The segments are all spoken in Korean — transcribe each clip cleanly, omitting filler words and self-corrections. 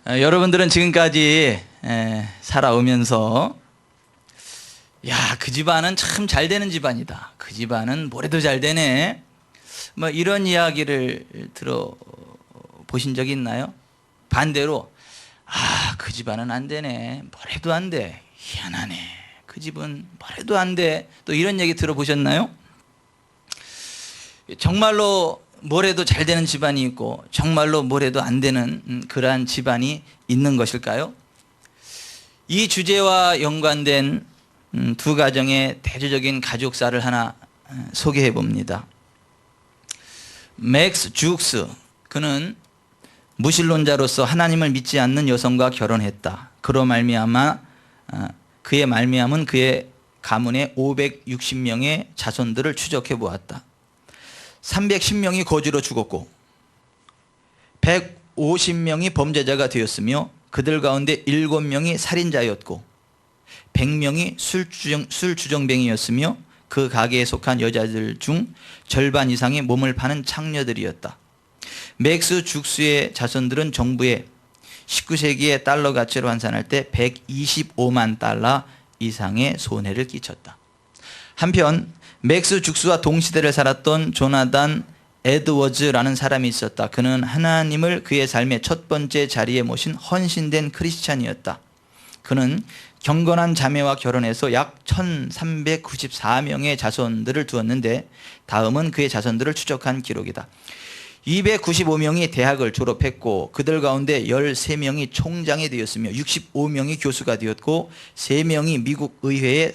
여러분들은 지금까지 살아오면서 야, 그 집안은 참 잘 되는 집안이다. 그 집안은 뭐래도 잘 되네. 뭐 이런 이야기를 들어보신 적이 있나요? 반대로 그 집안은 안 되네. 뭐래도 안 돼. 희한하네. 그 집은 뭐래도 안 돼. 또 이런 얘기 들어보셨나요? 정말로 뭐래도 잘 되는 집안이 있고 정말로 뭐래도 안 되는 그러한 집안이 있는 것일까요? 이 주제와 연관된 두 가정의 대조적인 가족사를 하나 소개해 봅니다. 맥스 죽스, 그는 무신론자로서 하나님을 믿지 않는 여성과 결혼했다. 그로 말미암아 그의 말미암은 그의 가문의 560명의 자손들을 추적해 보았다. 310명이 거지로 죽었고 150명이 범죄자가 되었으며 그들 가운데 7명이 살인자였고 100명이 술주정뱅이였으며 그 가게에 속한 여자들 중 절반 이상이 몸을 파는 창녀들이었다. 맥스 죽스의 자손들은 정부에 19세기에 달러 가치로 환산할 때 125만 달러 이상의 손해를 끼쳤다. 한편 맥스 죽스와 동시대를 살았던 조나단 에드워즈라는 사람이 있었다. 그는 하나님을 그의 삶의 첫 번째 자리에 모신 헌신된 크리스찬이었다. 그는 경건한 자매와 결혼해서 약 1394명의 자손들을 두었는데 다음은 그의 자손들을 추적한 기록이다. 295명이 대학을 졸업했고 그들 가운데 13명이 총장이 되었으며 65명이 교수가 되었고 3명이 미국 의회의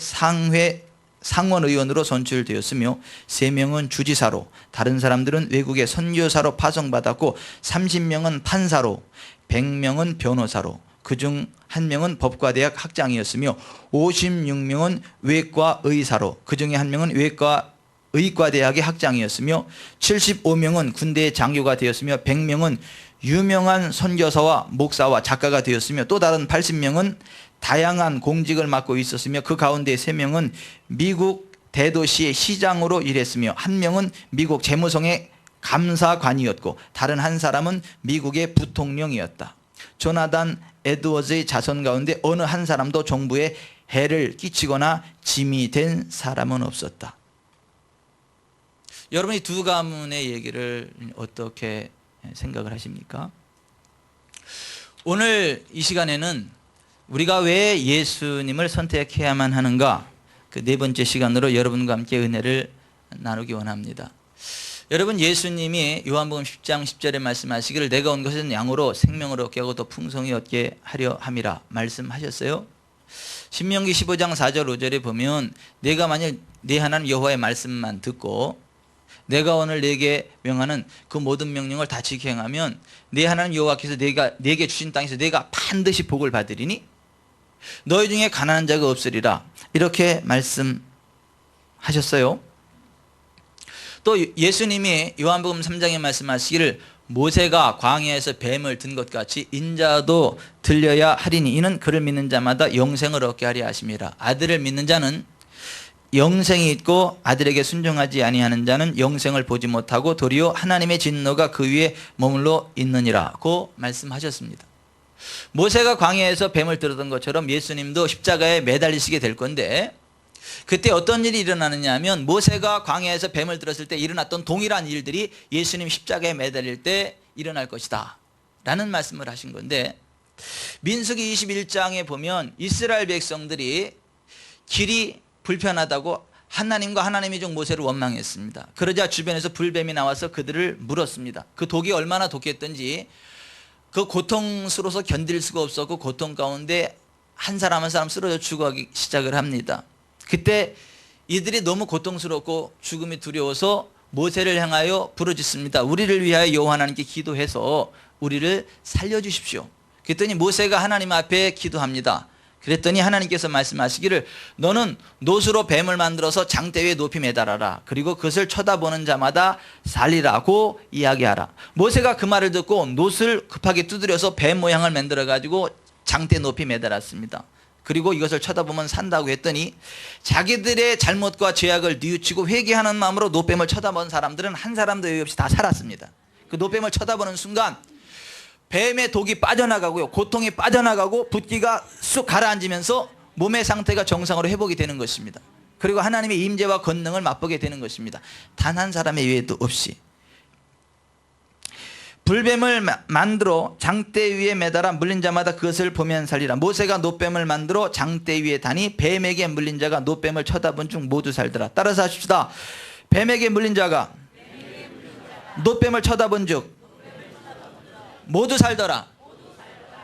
상원의원으로 선출되었으며 3명은 주지사로, 다른 사람들은 외국의 선교사로 파송받았고 30명은 판사로, 100명은 변호사로, 그중 1명은 법과대학 학장이었으며 56명은 외과 의사로, 그 중에 1명은 의과대학의 학장이었으며 75명은 군대의 장교가 되었으며 100명은 유명한 선교사와 목사와 작가가 되었으며 또 다른 80명은 다양한 공직을 맡고 있었으며 그 가운데 3명은 미국 대도시의 시장으로 일했으며 1명은 미국 재무성의 감사관이었고 다른 한 사람은 미국의 부통령이었다. 조나단 에드워즈의 자손 가운데 어느 한 사람도 정부에 해를 끼치거나 짐이 된 사람은 없었다. 여러분이 두 가문의 얘기를 어떻게 생각을 하십니까? 오늘 이 시간에는 우리가 왜 예수님을 선택해야만 하는가, 그 네 번째 시간으로 여러분과 함께 은혜를 나누기 원합니다. 여러분, 예수님이 요한복음 10장 10절에 말씀하시기를 내가 온 것은 양으로 생명을 얻게 하고 더 풍성히 얻게 하려 함이라 말씀하셨어요. 신명기 15장 4절 5절에 보면 내가 만일 네 하나님 여호와의 말씀만 듣고 내가 오늘 네게 명하는 그 모든 명령을 다 지켜 행하면 네 하나님 여호와께서 네게 주신 땅에서 네가 반드시 복을 받으리니 너희 중에 가난한 자가 없으리라, 이렇게 말씀하셨어요. 또 예수님이 요한복음 3장에 말씀하시기를 모세가 광야에서 뱀을 든 것 같이 인자도 들려야 하리니 이는 그를 믿는 자마다 영생을 얻게 하리 하심이라. 아들을 믿는 자는 영생이 있고 아들에게 순종하지 아니하는 자는 영생을 보지 못하고 도리어 하나님의 진노가 그 위에 머물러 있느니라고 말씀하셨습니다. 모세가 광야에서 뱀을 들었던 것처럼 예수님도 십자가에 매달리시게 될 건데 그때 어떤 일이 일어나느냐 하면 모세가 광야에서 뱀을 들었을 때 일어났던 동일한 일들이 예수님 십자가에 매달릴 때 일어날 것이다 라는 말씀을 하신 건데, 민수기 21장에 보면 이스라엘 백성들이 길이 불편하다고 하나님과 하나님의 종 모세를 원망했습니다. 그러자 주변에서 불뱀이 나와서 그들을 물었습니다. 그 독이 얼마나 독했던지 그 고통스러워서 견딜 수가 없었고 고통 가운데 한 사람 한 사람 쓰러져 죽어가기 시작을 합니다. 그때 이들이 너무 고통스럽고 죽음이 두려워서 모세를 향하여 부르짖습니다. 우리를 위하여 여호와 하나님께 기도해서 우리를 살려주십시오. 그랬더니 모세가 하나님 앞에 기도합니다. 그랬더니 하나님께서 말씀하시기를 너는 놋으로 뱀을 만들어서 장대 위에 높이 매달아라. 그리고 그것을 쳐다보는 자마다 살리라고 이야기하라. 모세가 그 말을 듣고 놋을 급하게 두드려서 뱀 모양을 만들어 가지고 장대 높이 매달았습니다. 그리고 이것을 쳐다보면 산다고 했더니 자기들의 잘못과 죄악을 뉘우치고 회개하는 마음으로 놋뱀을 쳐다본 사람들은 한 사람도 여유 없이 다 살았습니다. 그 놋뱀을 쳐다보는 순간 뱀의 독이 빠져나가고요, 고통이 빠져나가고 붓기가 쑥 가라앉으면서 몸의 상태가 정상으로 회복이 되는 것입니다. 그리고 하나님의 임재와 권능을 맛보게 되는 것입니다. 단 한 사람의 외에도 없이. 불뱀을 만들어 장대 위에 매달아 물린 자마다 그것을 보면 살리라. 모세가 노뱀을 만들어 장대 위에 다니 뱀에게 물린 자가 노뱀을 쳐다본 중 모두 살더라. 따라서 하십시다. 뱀에게 물린 자가 노뱀을 쳐다본 즉 모두 살더라.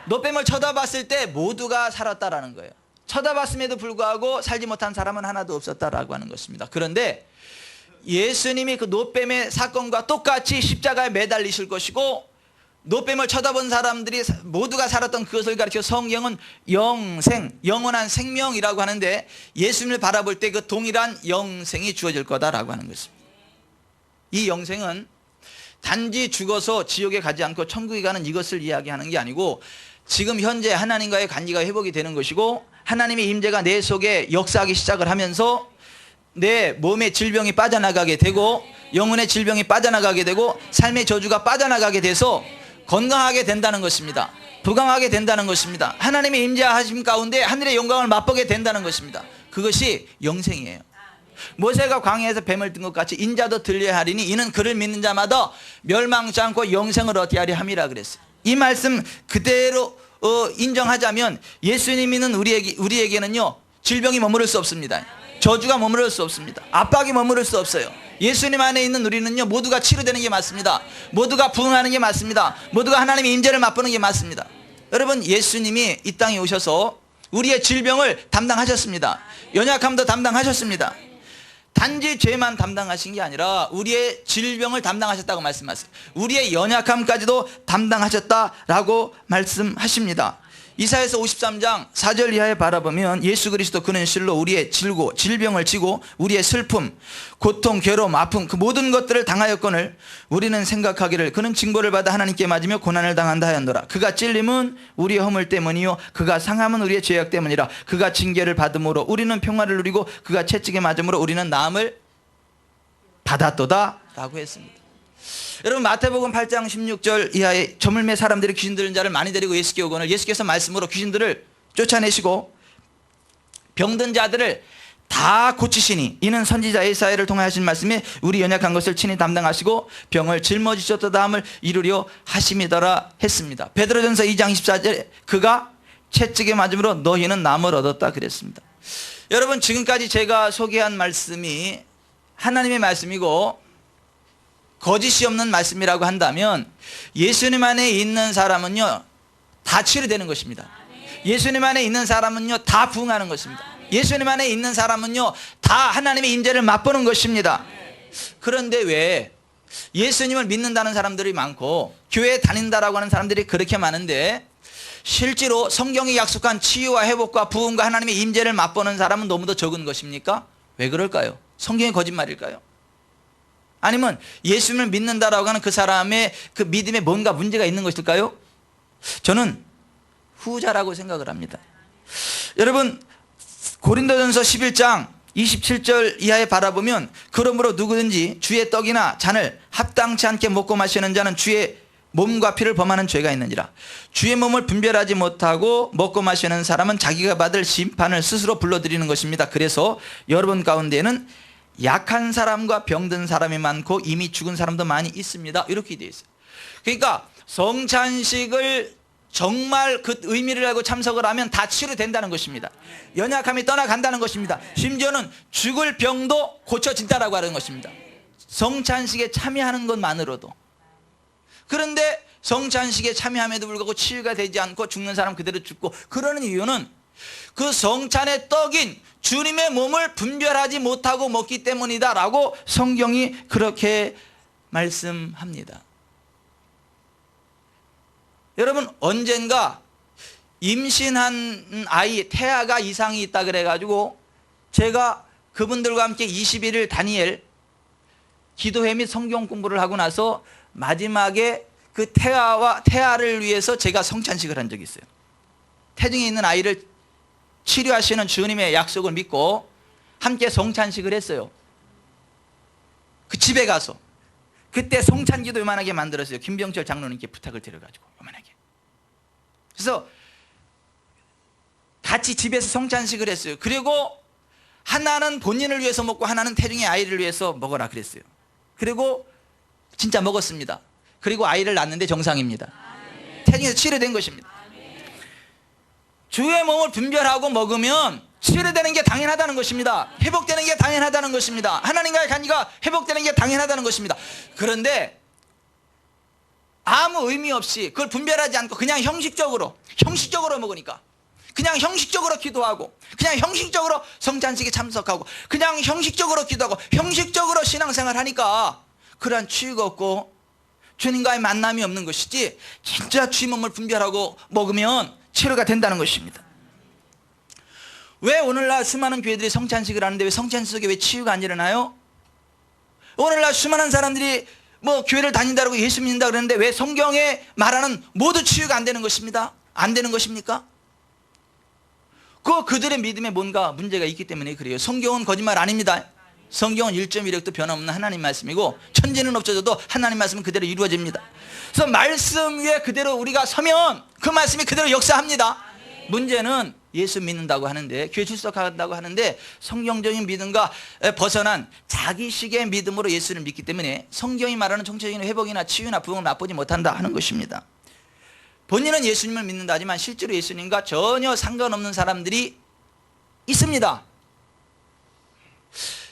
노뱀을 쳐다봤을 때 모두가 살았다라는 거예요. 쳐다봤음에도 불구하고 살지 못한 사람은 하나도 없었다라고 하는 것입니다. 그런데 예수님이 그 노뱀의 사건과 똑같이 십자가에 매달리실 것이고, 노뱀을 쳐다본 사람들이 모두가 살았던 그것을 가리켜 성경은 영생, 영원한 생명이라고 하는데, 예수님을 바라볼 때 그 동일한 영생이 주어질 거다라고 하는 것입니다. 이 영생은 단지 죽어서 지옥에 가지 않고 천국에 가는 이것을 이야기하는 게 아니고, 지금 현재 하나님과의 관계가 회복이 되는 것이고, 하나님의 임재가 내 속에 역사하기 시작을 하면서 내 몸의 질병이 빠져나가게 되고, 영혼의 질병이 빠져나가게 되고, 삶의 저주가 빠져나가게 돼서 건강하게 된다는 것입니다. 부강하게 된다는 것입니다. 하나님의 임재하심 가운데 하늘의 영광을 맛보게 된다는 것입니다. 그것이 영생이에요. 모세가 광야에서 뱀을 든 것 같이 인자도 들려야 하리니 이는 그를 믿는 자마다 멸망치 않고 영생을 얻게 하려 함이라 그랬어요. 이 말씀 그대로 인정하자면 예수님이는 우리에게는요, 질병이 머무를 수 없습니다. 저주가 머무를 수 없습니다. 압박이 머무를 수 없어요. 예수님 안에 있는 우리는요, 모두가 치료되는 게 맞습니다. 모두가 부흥하는 게 맞습니다. 모두가 하나님의 임재를 맛보는 게 맞습니다. 여러분, 예수님이 이 땅에 오셔서 우리의 질병을 담당하셨습니다. 연약함도 담당하셨습니다. 단지 죄만 담당하신 게 아니라 우리의 질병을 담당하셨다고 말씀하세요. 우리의 연약함까지도 담당하셨다라고 말씀하십니다. 이사야서 53장 4절 이하에 바라보면 예수 그리스도 그는 실로 우리의 질병을 지고 우리의 슬픔, 고통, 괴로움, 아픔 그 모든 것들을 당하였거늘 우리는 생각하기를 그는 징벌을 받아 하나님께 맞으며 고난을 당한다 하였노라. 그가 찔림은 우리의 허물 때문이요 그가 상함은 우리의 죄악 때문이라. 그가 징계를 받음으로 우리는 평화를 누리고 그가 채찍에 맞음으로 우리는 나음을 받았도다 라고 했습니다. 여러분, 마태복음 8장 16절 이하에 저물매 사람들이 귀신 들은 자를 많이 데리고 예수께 오거늘 예수께서 말씀으로 귀신들을 쫓아내시고 병든 자들을 다 고치시니 이는 선지자 예사야를 통하여 하신 말씀에 우리 연약한 것을 친히 담당하시고 병을 짊어지셨다 함을 이루려 하심이더라 했습니다. 베드로전서 2장 24절에 그가 채찍에 맞음으로 너희는 남을 얻었다 그랬습니다. 여러분, 지금까지 제가 소개한 말씀이 하나님의 말씀이고 거짓이 없는 말씀이라고 한다면 예수님 안에 있는 사람은요, 다 치료되는 것입니다. 예수님 안에 있는 사람은요, 다 부흥하는 것입니다. 예수님 안에 있는 사람은요, 다 하나님의 임재를 맛보는 것입니다. 그런데 왜 예수님을 믿는다는 사람들이 많고 교회에 다닌다라고 하는 사람들이 그렇게 많은데 실제로 성경이 약속한 치유와 회복과 부흥과 하나님의 임재를 맛보는 사람은 너무도 적은 것입니까? 왜 그럴까요? 성경이 거짓말일까요? 아니면 예수님을 믿는다라고 하는 그 사람의 그 믿음에 뭔가 문제가 있는 것일까요? 저는 후자라고 생각을 합니다. 여러분, 고린도전서 11장 27절 이하에 바라보면 그러므로 누구든지 주의 떡이나 잔을 합당치 않게 먹고 마시는 자는 주의 몸과 피를 범하는 죄가 있느니라. 주의 몸을 분별하지 못하고 먹고 마시는 사람은 자기가 받을 심판을 스스로 불러들이는 것입니다. 그래서 여러분 가운데는 약한 사람과 병든 사람이 많고 이미 죽은 사람도 많이 있습니다. 이렇게 되어 있어요. 그러니까 성찬식을 정말 그 의미를 알고 참석을 하면 다 치료된다는 것입니다. 연약함이 떠나간다는 것입니다. 심지어는 죽을 병도 고쳐진다라고 하는 것입니다. 성찬식에 참여하는 것만으로도. 그런데 성찬식에 참여함에도 불구하고 치유가 되지 않고 죽는 사람 그대로 죽고, 그러는 이유는 그 성찬의 떡인 주님의 몸을 분별하지 못하고 먹기 때문이다 라고 성경이 그렇게 말씀합니다. 여러분, 언젠가 임신한 아이 태아가 이상이 있다 그래가지고 제가 그분들과 함께 21일 다니엘 기도회 및 성경 공부를 하고 나서 마지막에 그 태아를 위해서 제가 성찬식을 한 적이 있어요. 태중에 있는 아이를 치료하시는 주님의 약속을 믿고 함께 성찬식을 했어요. 그 집에 가서 그때 성찬기도 요만하게 만들었어요. 김병철 장로님께 부탁을 드려가지고 요만하게. 그래서 같이 집에서 성찬식을 했어요. 그리고 하나는 본인을 위해서 먹고 하나는 태중의 아이를 위해서 먹어라 그랬어요. 그리고 진짜 먹었습니다. 그리고 아이를 낳았는데 정상입니다. 태중에서 치료된 것입니다. 주의 몸을 분별하고 먹으면 치료되는 게 당연하다는 것입니다. 회복되는 게 당연하다는 것입니다. 하나님과의 관계가 회복되는 게 당연하다는 것입니다. 그런데 아무 의미 없이 그걸 분별하지 않고 그냥 형식적으로 먹으니까, 그냥 형식적으로 기도하고, 그냥 형식적으로 성찬식에 참석하고, 그냥 형식적으로 기도하고, 형식적으로 신앙생활 하니까 그러한 치유가 없고 주님과의 만남이 없는 것이지, 진짜 주의 몸을 분별하고 먹으면 치료가 된다는 것입니다. 왜 오늘날 수많은 교회들이 성찬식을 하는데 왜 성찬식 속에 왜 치유가 안 일어나요? 오늘날 수많은 사람들이 뭐 교회를 다닌다고 예수 믿는다 그러는데 왜 성경에 말하는 모두 치유가 안 되는 것입니다? 안 되는 것입니까? 그들의 믿음에 뭔가 문제가 있기 때문에 그래요. 성경은 거짓말 아닙니다. 성경은 1.1획도 변함없는 하나님 말씀이고 천지는 없어져도 하나님 말씀은 그대로 이루어집니다. 그래서 말씀 위에 그대로 우리가 서면 그 말씀이 그대로 역사합니다. 문제는 예수 믿는다고 하는데, 교회 출석한다고 하는데 성경적인 믿음과 벗어난 자기식의 믿음으로 예수를 믿기 때문에 성경이 말하는 총체적인 회복이나 치유나 부흥을 맛보지 못한다 하는 것입니다. 본인은 예수님을 믿는다 하지만 실제로 예수님과 전혀 상관없는 사람들이 있습니다.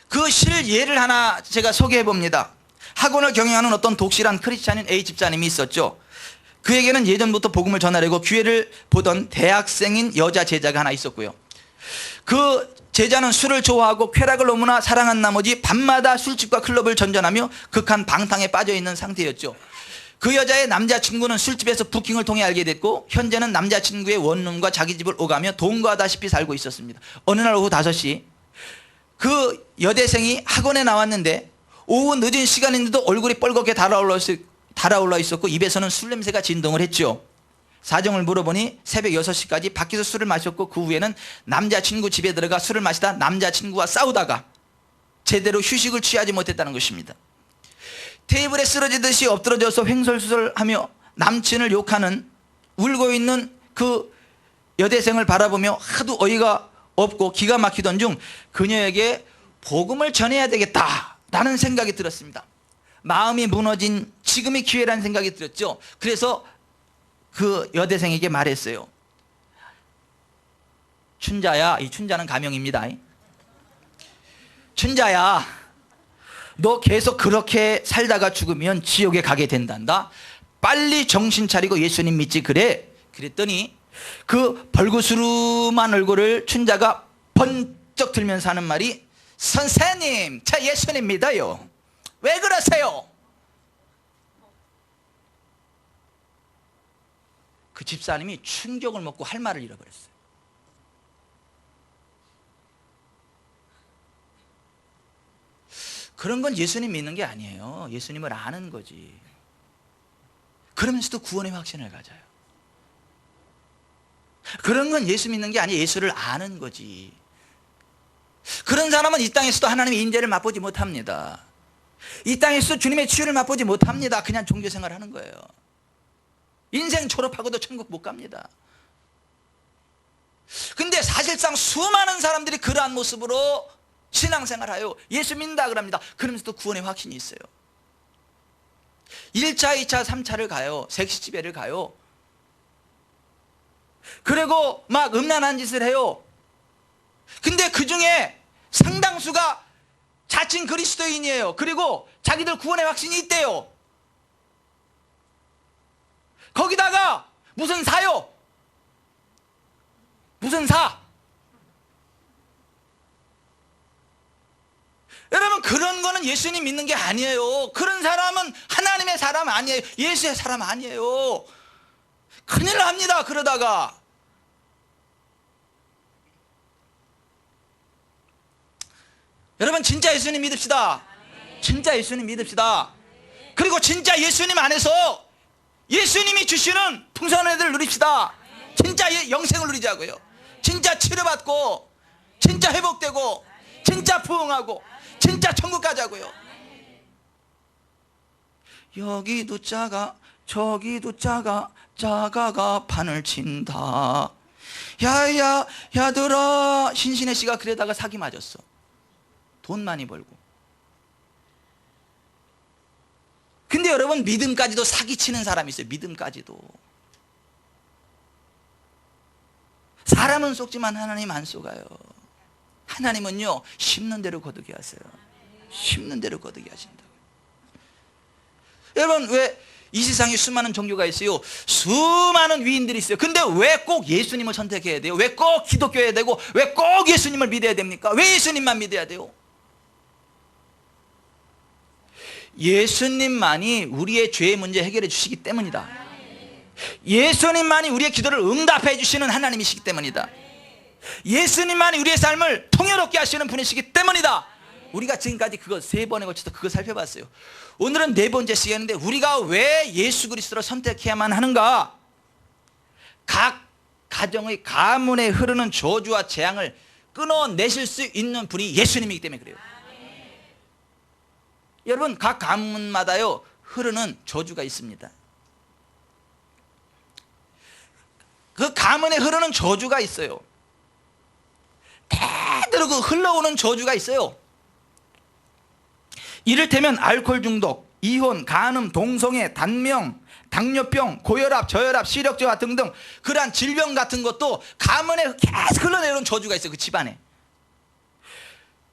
그 실예를 하나 제가 소개해 봅니다. 학원을 경영하는 어떤 독실한 크리스찬인 A 집사님이 있었죠. 그에게는 예전부터 복음을 전하려고 교회를 보던 대학생인 여자 제자가 하나 있었고요. 그 제자는 술을 좋아하고 쾌락을 너무나 사랑한 나머지 밤마다 술집과 클럽을 전전하며 극한 방탕에 빠져있는 상태였죠. 그 여자의 남자친구는 술집에서 부킹을 통해 알게 됐고, 현재는 남자친구의 원룸과 자기 집을 오가며 동거하다시피 살고 있었습니다. 어느 날 오후 5시 그 여대생이 학원에 나왔는데 오후 늦은 시간인데도 얼굴이 뻘겋게 달아올라 있었고 입에서는 술 냄새가 진동을 했죠. 사정을 물어보니 새벽 6시까지 밖에서 술을 마셨고 그 후에는 남자친구 집에 들어가 술을 마시다 남자친구와 싸우다가 제대로 휴식을 취하지 못했다는 것입니다. 테이블에 쓰러지듯이 엎드러져서 횡설수설하며 남친을 욕하는, 울고 있는 그 여대생을 바라보며 하도 어이가 없고 기가 막히던 중 그녀에게 복음을 전해야 되겠다라는 생각이 들었습니다. 마음이 무너진 지금이 기회라는 생각이 들었죠. 그래서 그 여대생에게 말했어요. 춘자야, 이 춘자는 가명입니다. 춘자야, 너 계속 그렇게 살다가 죽으면 지옥에 가게 된단다. 빨리 정신 차리고 예수님 믿지 그래. 그랬더니 그 벌구스름한 얼굴을 춘자가 번쩍 들면서 하는 말이, 선생님, 저 예수님 믿어요. 왜 그러세요? 그 집사님이 충격을 먹고 할 말을 잃어버렸어요. 그런 건 예수님 믿는 게 아니에요. 예수님을 아는 거지. 그러면서도 구원의 확신을 가져요. 그런 건 예수 믿는 게 아니에요. 예수를 아는 거지. 그런 사람은 이 땅에서도 하나님의 인재를 맛보지 못합니다. 이 땅에서 주님의 치유를 맛보지 못합니다. 그냥 종교생활 하는 거예요. 인생 졸업하고도 천국 못 갑니다. 근데 사실상 수많은 사람들이 그러한 모습으로 신앙생활하여 예수 믿는다 그럽니다. 그러면서도 구원의 확신이 있어요. 1차, 2차, 3차를 가요. 색시집회를 가요. 그리고 막 음란한 짓을 해요. 근데 그 중에 상당수가 자칭 그리스도인이에요. 그리고 자기들 구원의 확신이 있대요. 거기다가 무슨 사요? 무슨 사? 여러분, 그런 거는 예수님 믿는 게 아니에요. 그런 사람은 하나님의 사람 아니에요. 예수의 사람 아니에요. 큰일 납니다. 그러다가. 여러분, 진짜 예수님 믿읍시다. 진짜 예수님 믿읍시다. 그리고 진짜 예수님 안에서 예수님이 주시는 풍성한 애들을 누립시다. 진짜 영생을 누리자고요. 진짜 치료받고, 진짜 회복되고, 진짜 부흥하고, 진짜 천국 가자고요. 여기도 작아 저기도 작아 작아가 판을 친다. 야야 야들아. 신신혜 씨가 그러다가 사기 맞았어. 돈 많이 벌고. 근데 여러분, 믿음까지도 사기치는 사람이 있어요. 믿음까지도. 사람은 속지만 하나님 안 속아요. 하나님은요, 심는 대로 거두게 하세요. 심는 대로 거두게 하신다고. 여러분, 왜 이 세상에 수많은 종교가 있어요. 수많은 위인들이 있어요. 근데 왜 꼭 예수님을 선택해야 돼요? 왜 꼭 기독교해야 되고 왜 꼭 예수님을 믿어야 됩니까? 왜 예수님만 믿어야 돼요? 예수님만이 우리의 죄의 문제 해결해 주시기 때문이다. 예수님만이 우리의 기도를 응답해 주시는 하나님이시기 때문이다. 예수님만이 우리의 삶을 통요롭게 하시는 분이시기 때문이다. 우리가 지금까지 그거 3번에 걸쳐서 그거 살펴봤어요. 오늘은 4번째 시간인데, 우리가 왜 예수 그리스도를 선택해야만 하는가? 각 가정의 가문에 흐르는 저주와 재앙을 끊어내실 수 있는 분이 예수님이기 때문에 그래요. 여러분, 각 가문마다요 흐르는 저주가 있습니다. 그 가문에 흐르는 저주가 있어요. 대대로 그 흘러오는 저주가 있어요. 이를테면 알코올 중독, 이혼, 간음, 동성애, 단명, 당뇨병, 고혈압, 저혈압, 시력저하 등등 그러한 질병 같은 것도 가문에 계속 흘러내려오는 저주가 있어요. 그 집안에.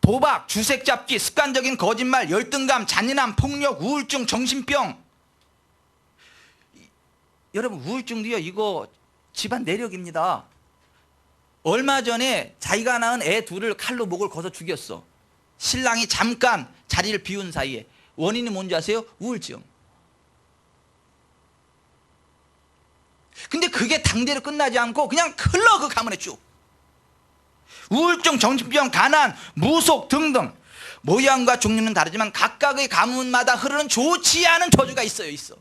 도박, 주색 잡기, 습관적인 거짓말, 열등감, 잔인함, 폭력, 우울증, 정신병. 여러분, 우울증도요, 이거 집안 내력입니다. 얼마 전에 자기가 낳은 애 둘을 칼로 목을 거서 죽였어. 신랑이 잠깐 자리를 비운 사이에. 원인이 뭔지 아세요? 우울증. 근데 그게 당대로 끝나지 않고 그냥 흘러 그 가문에 쭉. 우울증, 정신병, 가난, 무속 등등. 모양과 종류는 다르지만 각각의 가문마다 흐르는 좋지 않은 저주가 있어요. 있어.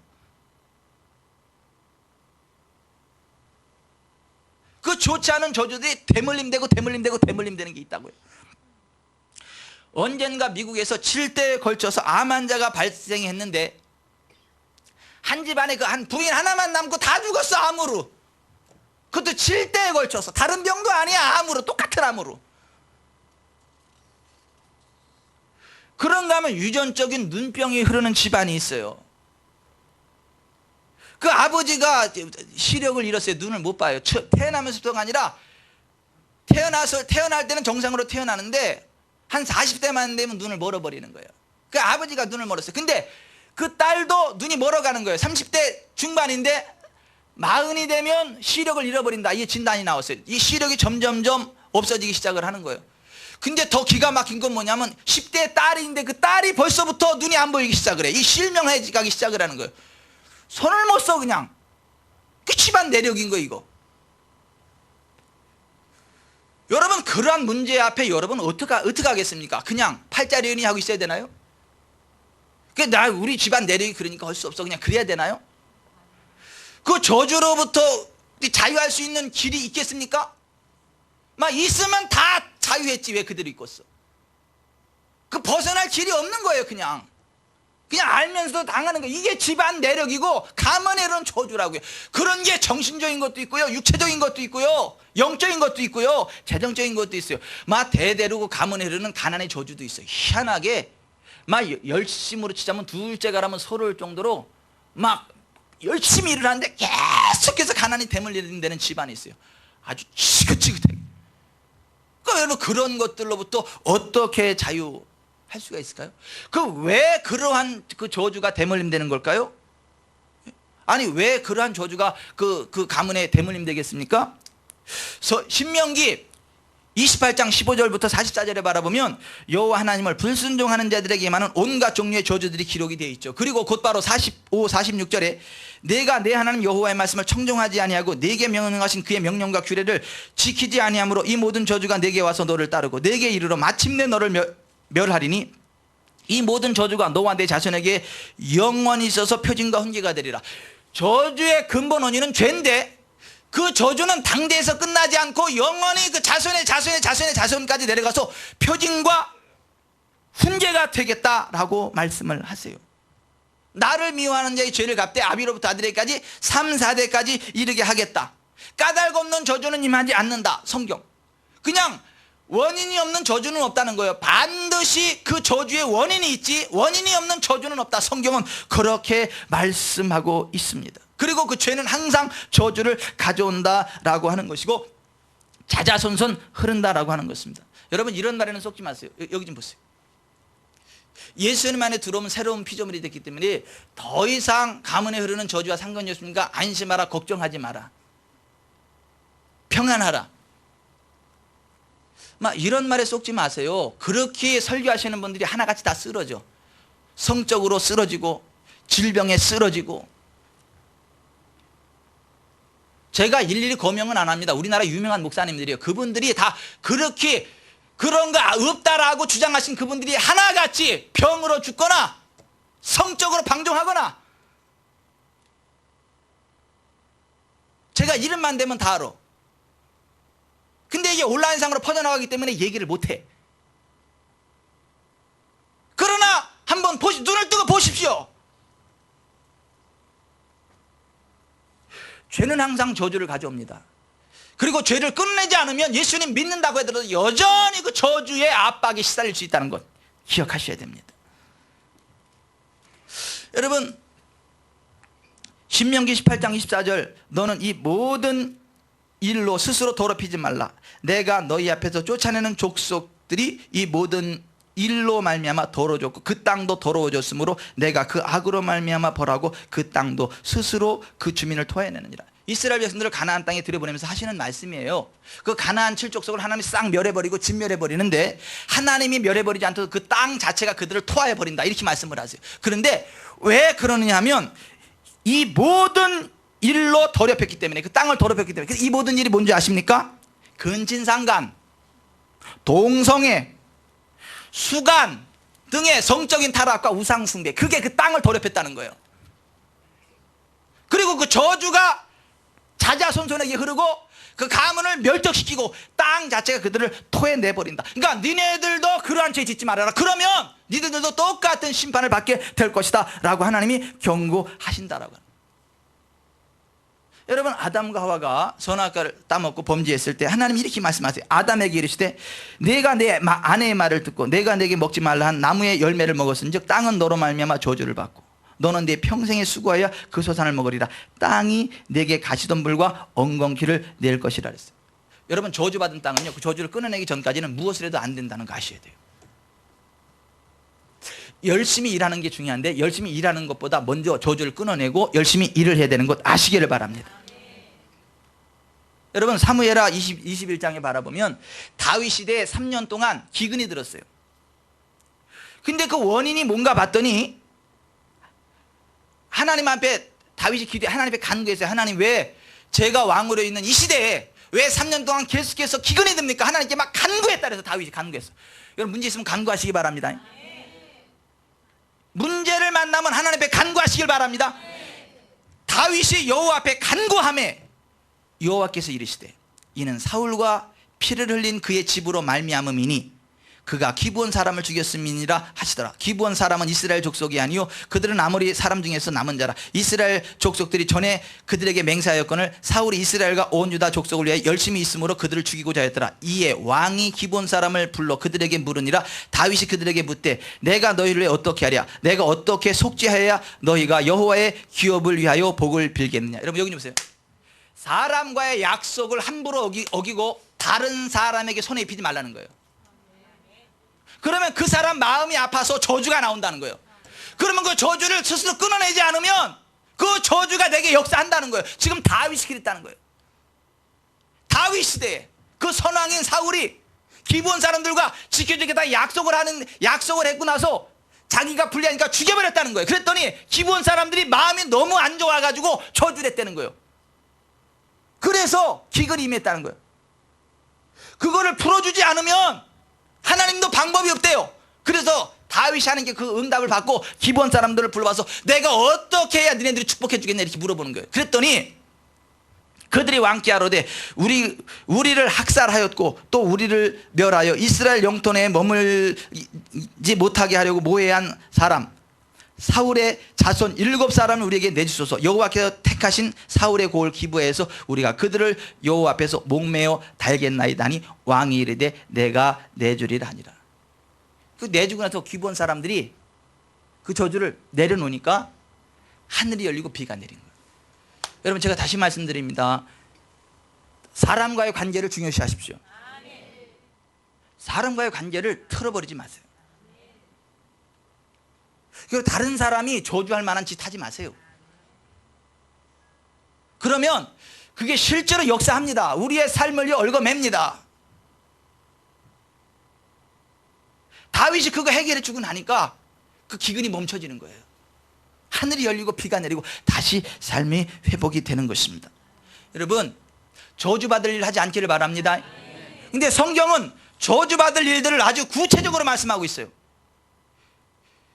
그 좋지 않은 저주들이 대물림되고 대물림되고 대물림되는 게 있다고요. 언젠가 미국에서 7대에 걸쳐서 암 환자가 발생했는데, 한 집안에 그 한 부인 하나만 남고 다 죽었어. 암으로. 그것도 7대에 걸쳐서. 다른 병도 아니야. 암으로. 똑같은 암으로. 그런가 하면 유전적인 눈병이 흐르는 집안이 있어요. 그 아버지가 시력을 잃었어요. 눈을 못 봐요. 태어나면서부터가 아니라 태어날 때는 정상으로 태어나는데 한 40대만 되면 눈을 멀어버리는 거예요. 그 아버지가 눈을 멀었어요. 근데 그 딸도 눈이 멀어가는 거예요. 30대 중반인데 40이 되면 시력을 잃어버린다. 이 진단이 나왔어요. 이 시력이 점점점 없어지기 시작을 하는 거예요. 근데 더 기가 막힌 건 뭐냐면 10대 딸인데 그 딸이 벌써부터 눈이 안 보이기 시작을 해. 이 실명해지기 시작을 하는 거예요. 손을 못 써 그냥. 그 집안 내력인 거 이거. 여러분, 그러한 문제 앞에 여러분 어떻게 하겠습니까? 그냥 팔자리언이 하고 있어야 되나요? 우리 집안 내력이 그러니까 할 수 없어. 그냥 그래야 되나요? 그 저주로부터 자유할 수 있는 길이 있겠습니까? 막 있으면 다 자유했지. 왜 그대로 있겠어? 그 벗어날 길이 없는 거예요. 그냥 알면서도 당하는 거예요. 이게 집안 내력이고 가문에 이런 저주라고요. 그런 게 정신적인 것도 있고요, 육체적인 것도 있고요, 영적인 것도 있고요, 재정적인 것도 있어요. 막 대대로 그 가문에 흐르는 가난의 저주도 있어요. 희한하게 막 열심으로 치자면 둘째가라면 서러울 정도로 막 열심히 일을 하는데 계속해서 가난이 대물림되는 집안이 있어요. 아주 지긋지긋하게. 그러니까 여러분, 그런 것들로부터 어떻게 자유할 수가 있을까요? 왜 그러한 그 저주가 대물림되는 걸까요? 아니, 왜 그러한 저주가 그 가문에 대물림되겠습니까? 신명기 28장 15절부터 44절에 바라보면 여호와 하나님을 불순종하는 자들에게 임하는 온갖 종류의 저주들이 기록이 되어 있죠. 그리고 곧바로 45, 46절에 내가 내 하나님 여호와의 말씀을 청종하지 아니하고 내게 명령하신 그의 명령과 규례를 지키지 아니하므로 이 모든 저주가 내게 와서 너를 따르고 내게 이르러 마침내 너를 멸하리니 이 모든 저주가 너와 내 자손에게 영원히 있어서 표징과 훈계가 되리라. 저주의 근본 원인은 죄인데 그 저주는 당대에서 끝나지 않고 영원히 그 자손의 자손까지 내려가서 표징과 훈계가 되겠다라고 말씀을 하세요. 나를 미워하는 자의 죄를 갚되 아비로부터 아들에게까지 3, 4대까지 이르게 하겠다. 까닭 없는 저주는 임하지 않는다. 성경. 그냥 원인이 없는 저주는 없다는 거예요. 반드시 그 저주의 원인이 있지 원인이 없는 저주는 없다. 성경은 그렇게 말씀하고 있습니다. 그리고 그 죄는 항상 저주를 가져온다라고 하는 것이고 자자손손 흐른다라고 하는 것입니다. 여러분 이런 말에는 속지 마세요. 여기 좀 보세요. 예수님 안에 들어오면 새로운 피조물이 됐기 때문에 더 이상 가문에 흐르는 저주와 상관이 없으니까 안심하라, 걱정하지 마라, 평안하라, 막 이런 말에 속지 마세요. 그렇게 설교하시는 분들이 하나같이 다 쓰러져. 성적으로 쓰러지고 질병에 쓰러지고. 제가 일일이 거명은 안 합니다. 우리나라 유명한 목사님들이에요. 그분들이 다 그렇게 그런 거 없다라고 주장하신 그분들이 하나같이 병으로 죽거나 성적으로 방종하거나, 제가 이름만 대면 다 알아. 근데 이게 온라인상으로 퍼져나가기 때문에 얘기를 못해. 그러나 한번 눈을 뜨고 보십시오. 죄는 항상 저주를 가져옵니다. 그리고 죄를 끊어내지 않으면 예수님 믿는다고 해도 여전히 그 저주의 압박에 시달릴 수 있다는 것 기억하셔야 됩니다. 여러분 신명기 18장 24절 너는 이 모든 일로 스스로 더럽히지 말라. 내가 너희 앞에서 쫓아내는 족속들이 이 모든 일로 말미암아 더러워졌고 그 땅도 더러워졌으므로 내가 그 악으로 말미암아 벌하고 그 땅도 스스로 그 주민을 토해내느니라. 이스라엘 백성들을 가나안 땅에 들여보내면서 하시는 말씀이에요. 그 가나안 7족속을 하나님이 싹 멸해버리고 진멸해버리는데 하나님이 멸해버리지 않도록 그 땅 자체가 그들을 토하해버린다 이렇게 말씀을 하세요. 그런데 왜 그러느냐 하면 이 모든 일로 더럽혔기 때문에, 그 땅을 더럽혔기 때문에. 이 모든 일이 뭔지 아십니까? 근친상간, 동성애, 수간 등의 성적인 타락과 우상숭배, 그게 그 땅을 더럽혔다는 거예요. 그리고 그 저주가 자자손손에게 흐르고 그 가문을 멸족시키고 땅 자체가 그들을 토해내버린다. 그러니까 니네들도 그러한 죄 짓지 말아라. 그러면 니들도 똑같은 심판을 받게 될 것이다 라고 하나님이 경고하신다라고. 여러분 아담과 하와가 선악과를 따먹고 범죄했을 때 하나님이 이렇게 말씀하세요. 아담에게 이르시되 내가 내 아내의 말을 듣고 내가 내게 먹지 말라 한 나무의 열매를 먹었은즉 땅은 너로 말미암아 저주를 받고 너는 내 평생에 수고하여 그 소산을 먹으리라. 땅이 내게 가시덤불과 엉겅퀴를 낼 것이라 그랬어요. 여러분 저주받은 땅은요 그 저주를 끊어내기 전까지는 무엇을 해도 안 된다는 거 아셔야 돼요. 열심히 일하는 게 중요한데 열심히 일하는 것보다 먼저 저주를 끊어내고 열심히 일을 해야 되는 것 아시기를 바랍니다. 여러분 사무엘하 21장에 바라보면 다윗 시대에 3년 동안 기근이 들었어요. 근데 그 원인이 뭔가 봤더니 하나님 앞에 다윗이 기도해 하나님 앞에 간구했어요. 하나님 왜 제가 왕으로 있는 이 시대에 왜 3년 동안 계속해서 기근이 듭니까? 하나님께 막 간구했다 그래서 다윗이 간구했어. 여러분 문제 있으면 간구하시기 바랍니다. 문제를 만나면 하나님 앞에 간구하시길 바랍니다. 다윗이 여호와 앞에 간구하매 여호와께서 이르시되 이는 사울과 피를 흘린 그의 집으로 말미암음이니 그가 기브온 사람을 죽였음이니라 하시더라. 기브온 사람은 이스라엘 족속이 아니요 그들은 아모리 사람 중에서 남은 자라. 이스라엘 족속들이 전에 그들에게 맹세하였거늘 사울이 이스라엘과 온 유다 족속을 위하여 열심히 있으므로 그들을 죽이고자 하였더라. 이에 왕이 기브온 사람을 불러 그들에게 물으니라. 다윗이 그들에게 묻되 내가 너희를 어떻게 하랴? 내가 어떻게 속죄하여야 너희가 여호와의 기업을 위하여 복을 빌겠느냐. 여러분 여기 좀 보세요. 사람과의 약속을 함부로 어기고 다른 사람에게 손에 입히지 말라는 거예요. 그러면 그 사람 마음이 아파서 저주가 나온다는 거예요. 그러면 그 저주를 스스로 끊어내지 않으면 그 저주가 내게 역사한다는 거예요. 지금 다윗이 그랬다는 거예요. 다윗 시대에 그 선왕인 사울이 기브온 사람들과 지켜주겠다 약속을 했고 나서 자기가 불리하니까 죽여버렸다는 거예요. 그랬더니 기브온 사람들이 마음이 너무 안 좋아가지고 저주를 했다는 거예요. 그래서 기근이 임했다는 거예요. 그거를 풀어주지 않으면 하나님도 방법이 없대요. 그래서 다윗이 하는 게 그 응답을 받고 기브온 사람들을 불러와서 내가 어떻게 해야 너네들이 축복해 주겠냐 이렇게 물어보는 거예요. 그랬더니 그들이 왕께 하로되 우리를 학살하였고 또 우리를 멸하여 이스라엘 영토 내에 머물지 못하게 하려고 모해한 사람 사울의 자손 7사람을 우리에게 내주소서. 여호와께서 택하신 사울의 고을 기부해서 우리가 그들을 여호와 앞에서 목매어 달겠나이다니 왕이 이르되 내가 내주리라 하니라. 그 내주고 나서 기부한 사람들이 그 저주를 내려놓으니까 하늘이 열리고 비가 내린 거예요. 여러분, 제가 다시 말씀드립니다. 사람과의 관계를 중요시 하십시오. 사람과의 관계를 틀어버리지 마세요. 그리고 다른 사람이 저주할 만한 짓 하지 마세요. 그러면 그게 실제로 역사합니다. 우리의 삶을 얽어맵니다. 다윗이 그거 해결해 주고 나니까 그 기근이 멈춰지는 거예요. 하늘이 열리고 비가 내리고 다시 삶이 회복이 되는 것입니다. 여러분, 저주받을 일 하지 않기를 바랍니다. 근데 성경은 저주받을 일들을 아주 구체적으로 말씀하고 있어요.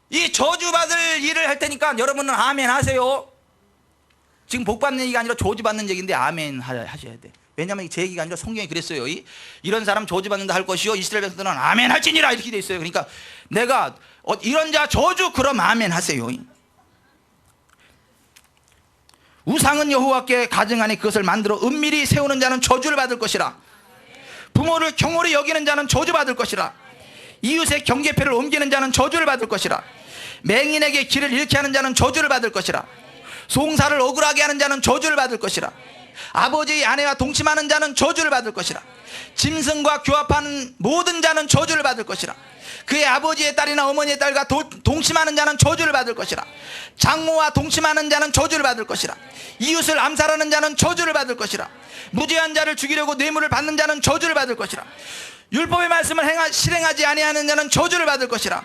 이 저주받을 일을 할 테니까 여러분은 아멘 하세요. 지금 복받는 얘기가 아니라 저주받는 얘기인데 아멘 하셔야 돼. 왜냐하면 제 얘기가 아니라 성경이 그랬어요. 이런 사람 저주받는다 할 것이요 이스라엘 백성들은 아멘 할지니라 이렇게 돼 있어요. 그러니까 내가 이런 자 저주 그럼 아멘 하세요. 우상은 여호와께 가증하니 그것을 만들어 은밀히 세우는 자는 저주를 받을 것이라. 부모를 경홀히 여기는 자는 저주받을 것이라. 이웃의 경계표를 옮기는 자는 저주를 받을 것이라. 맹인에게 길을 잃게 하는 자는 저주를 받을 것이라. 송사를 억울하게 하는 자는 저주를 받을 것이라. 아버지의 아내와 동침하는 자는 저주를 받을 것이라. 짐승과 교합하는 모든 자는 저주를 받을 것이라. 그의 아버지의 딸이나 어머니의 딸과 동침하는 자는 저주를 받을 것이라. 장모와 동침하는 자는 저주를 받을 것이라. 이웃을 암살하는 자는 저주를 받을 것이라. 무죄한 자를 죽이려고 뇌물을 받는 자는 저주를 받을 것이라. 율법의 말씀을 실행하지 아니하는 자는 저주를 받을 것이라.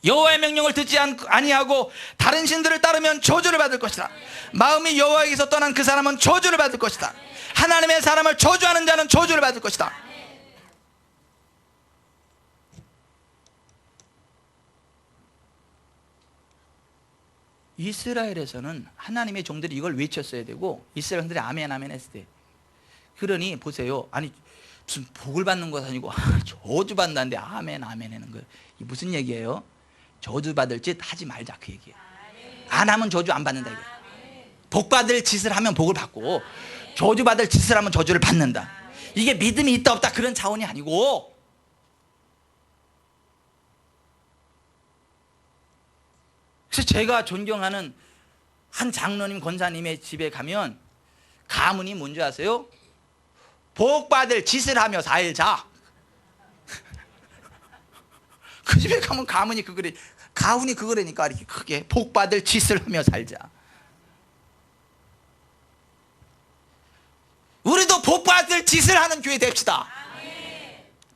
여호와의 명령을 듣지 아니하고 다른 신들을 따르면 저주를 받을 것이라. 마음이 여호와에게서 떠난 그 사람은 저주를 받을 것이다. 하나님의 사람을 저주하는 자는 저주를 받을 것이다. 이스라엘에서는 하나님의 종들이 이걸 외쳤어야 되고 이스라엘 종들이 아멘 아멘 했을 때, 그러니 보세요. 아니 무슨 복을 받는 것 아니고 저주 받는다는데 아멘 아멘 하는 거예요. 이게 무슨 얘기예요? 저주 받을 짓 하지 말자 그 얘기예요. 안 하면 저주 안 받는다 이거예요. 복 받을 짓을 하면 복을 받고 저주 받을 짓을 하면 저주를 받는다. 이게 믿음이 있다 없다 그런 차원이 아니고, 그래서 제가 존경하는 한 장로님 권사님의 집에 가면 가문이 뭔지 아세요? 복 받을 짓을 하며 살자. 그 집에 가면 가문이 가훈이 그거라니까 이렇게 크게 복 받을 짓을 하며 살자. 우리도 복 받을 짓을 하는 교회 됩시다.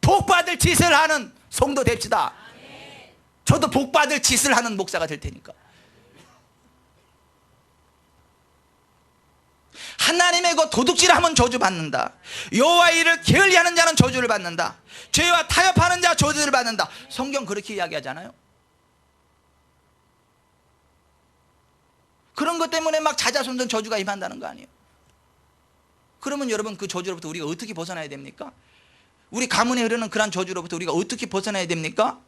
복 받을 짓을 하는 성도 됩시다. 저도 복 받을 짓을 하는 목사가 될 테니까. 하나님의 그 도둑질하면 저주 받는다. 여호와의 일을 게을리하는 자는 저주를 받는다. 죄와 타협하는 자 저주를 받는다. 성경 그렇게 이야기하잖아요. 그런 것 때문에 막 자자손손 저주가 임한다는 거 아니에요. 그러면 여러분 그 저주로부터 우리가 어떻게 벗어나야 됩니까? 우리 가문에 흐르는 그런 저주로부터 우리가 어떻게 벗어나야 됩니까?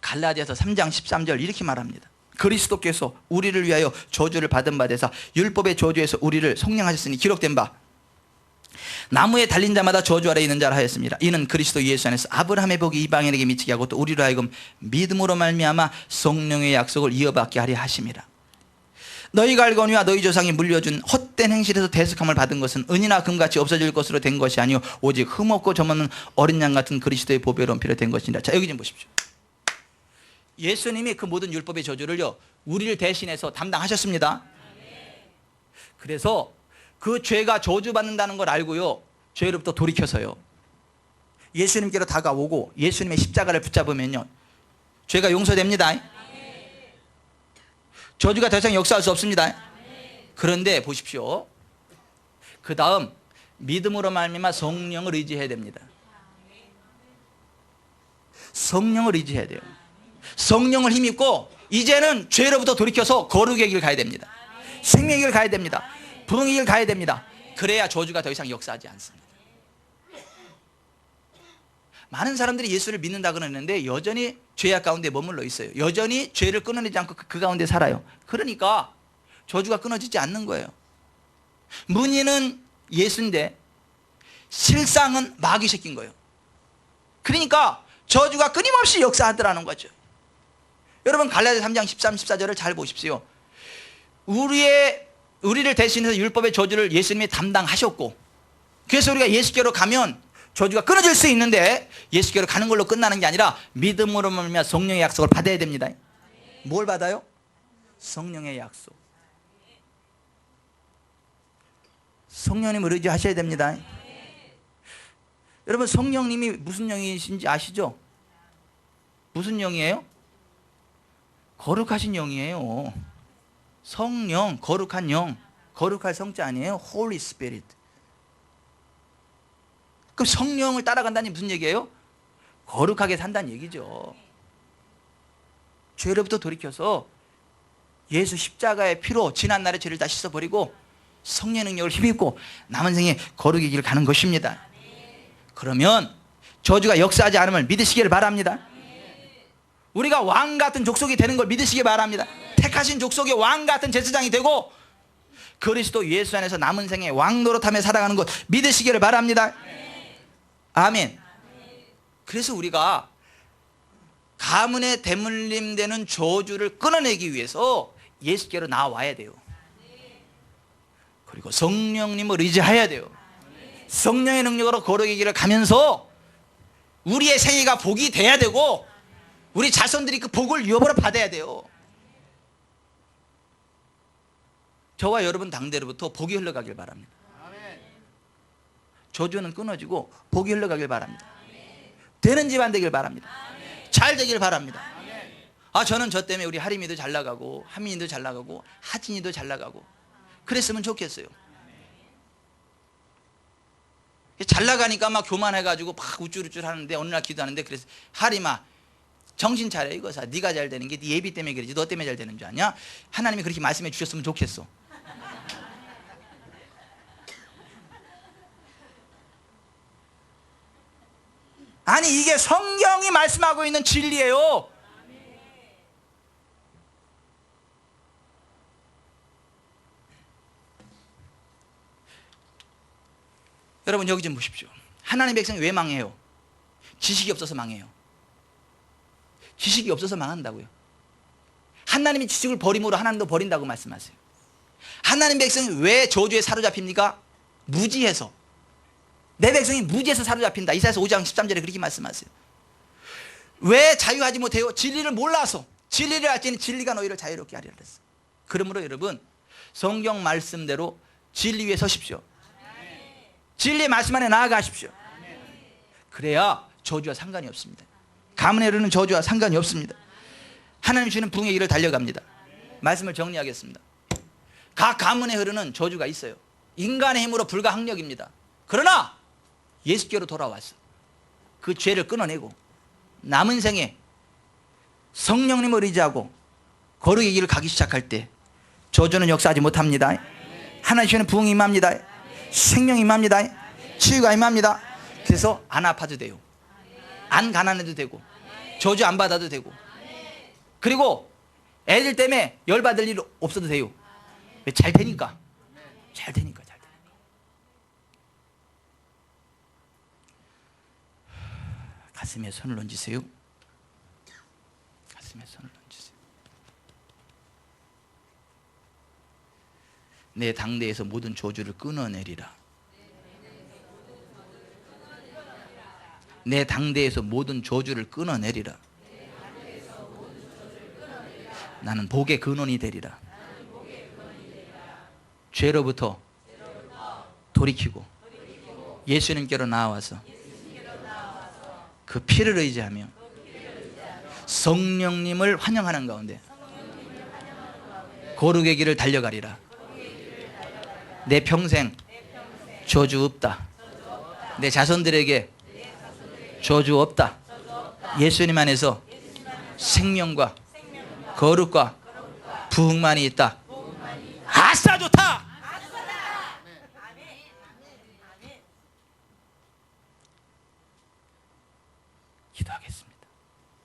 갈라디아서 3장 13절 이렇게 말합니다. 그리스도께서 우리를 위하여 저주를 받은 바 되사 율법의 저주에서 우리를 속량하셨으니 기록된 바 나무에 달린 자마다 저주 아래 있는 자라 하였습니다. 이는 그리스도 예수 안에서 아브라함의 복이 이방인에게 미치게 하고 또 우리로 하여금 믿음으로 말미암아 성령의 약속을 이어받게 하려 하심이라. 너희가 알거니와 너희 조상이 물려준 헛된 행실에서 대속함을 받은 것은 은이나 금같이 없어질 것으로 된 것이 아니요 오직 흠없고 점없는 어린 양 같은 그리스도의 보배로운 피로 된 것이니라. 자, 여기 좀 보십시오. 예수님이 그 모든 율법의 저주를요 우리를 대신해서 담당하셨습니다. 그래서 그 죄가 저주받는다는 걸 알고요 죄로부터 돌이켜서요 예수님께로 다가오고 예수님의 십자가를 붙잡으면요 죄가 용서됩니다. 저주가 더 이상 역사할 수 없습니다. 그런데 보십시오. 그 다음 믿음으로 말미암아 성령을 의지해야 됩니다. 성령을 의지해야 돼요. 성령을 힘입고 이제는 죄로부터 돌이켜서 거룩의 길 가야 됩니다. 생명의 길 가야 됩니다. 부흥의 길 가야 됩니다. 그래야 저주가 더 이상 역사하지 않습니다. 많은 사람들이 예수를 믿는다 그러는데 여전히 죄악 가운데 머물러 있어요. 여전히 죄를 끊어내지 않고 그 가운데 살아요. 그러니까 저주가 끊어지지 않는 거예요. 문의는 예수인데 실상은 마귀 새끼인 거예요. 그러니까 저주가 끊임없이 역사하더라는 거죠. 여러분 갈라디아 3장 13, 14절을 잘 보십시오. 우리를 대신해서 율법의 저주를 예수님이 담당하셨고, 그래서 우리가 예수께로 가면 저주가 끊어질 수 있는데, 예수께로 가는 걸로 끝나는 게 아니라 믿음으로 말미암아 성령의 약속을 받아야 됩니다. 뭘 받아요? 성령의 약속. 성령님을 의지하셔야 됩니다. 여러분 성령님이 무슨 영이신지 아시죠? 무슨 영이에요? 거룩하신 영이에요. 성령, 거룩한 영, 거룩할 성자 아니에요? Holy Spirit. 그럼 성령을 따라간다니 무슨 얘기예요? 거룩하게 산다는 얘기죠. 죄로부터 돌이켜서 예수 십자가의 피로 지난날의 죄를 다 씻어버리고 성령의 능력을 힘입고 남은 생에 거룩의 길을 가는 것입니다. 그러면 저주가 역사하지 않음을 믿으시기를 바랍니다. 우리가 왕 같은 족속이 되는 걸 믿으시기 바랍니다. 택하신 족속의 왕 같은 제사장이 되고 그리스도 예수 안에서 남은 생에 왕 노릇하며 살아가는 것 믿으시기를 바랍니다. 아멘. 그래서 우리가 가문에 대물림되는 저주를 끊어내기 위해서 예수께로 나와야 돼요. 그리고 성령님을 의지해야 돼요. 성령의 능력으로 거룩의 길을 가면서 우리의 생애가 복이 돼야 되고 우리 자손들이 그 복을 유업으로 받아야 돼요. 저와 여러분 당대로부터 복이 흘러가길 바랍니다. 저주는 끊어지고 복이 흘러가길 바랍니다. 되는 집안 되길 바랍니다. 잘 되길 바랍니다. 아, 저는 저 때문에 우리 하림이도 잘 나가고 한민이도 잘 나가고 하진이도 잘 나가고 그랬으면 좋겠어요. 잘 나가니까 막 교만해가지고 막 우쭐우쭐 하는데 어느 날 기도하는데 그래서 하림아 정신 차려 이거사. 네가 잘 되는 게 네 예비 때문에 그러지 너 때문에 잘 되는 줄 아냐? 하나님이 그렇게 말씀해 주셨으면 좋겠어. 아니 이게 성경이 말씀하고 있는 진리예요. 여러분 여기 좀 보십시오. 하나님의 백성이 왜 망해요? 지식이 없어서 망해요. 지식이 없어서 망한다고요. 하나님이 지식을 버림으로 하나님도 버린다고 말씀하세요. 하나님 백성이 왜 저주에 사로잡힙니까? 무지해서. 내 백성이 무지해서 사로잡힌다. 이사야서 5장 13절에 그렇게 말씀하세요. 왜 자유하지 못해요? 진리를 몰라서. 진리를 알지니 진리가 너희를 자유롭게 하리라 그랬어요. 그러므로 여러분 성경 말씀대로 진리 위에 서십시오. 진리의 말씀 안에 나아가십시오. 그래야 저주와 상관이 없습니다. 가문에 이르는 저주와 상관이 없습니다. 하나님 주시는 부흥의 길을 달려갑니다. 말씀을 정리하겠습니다. 각 가문에 흐르는 저주가 있어요. 인간의 힘으로 불가항력입니다. 그러나 예수께로 돌아와서 그 죄를 끊어내고 남은 생에 성령님을 의지하고 거룩의 길을 가기 시작할 때 저주는 역사하지 못합니다. 하나님 주시는 부흥이 임합니다. 생명이 임합니다. 치유가 임합니다. 그래서 안 아파도 돼요. 안 가난해도 되고 저주 안 받아도 되고 그리고 애들 때문에 열받을 일 없어도 돼요. 왜? 잘 되니까. 잘 되니까. 가슴에 손을 얹으세요. 가슴에 손을 얹으세요. 내 당대에서 모든 저주를 끊어내리라. 내 당대에서 모든 저주를 끊어내리라. 나는 복의 근원이 되리라. 죄로부터 돌이키고 예수님께로 나와서 그 피를 의지하며 성령님을 환영하는 가운데 거룩의 길을 달려가리라. 내 평생 저주 없다. 내 자손들에게 저주 없다. 예수님 안에서 생명과 거룩과 부흥만이 있다.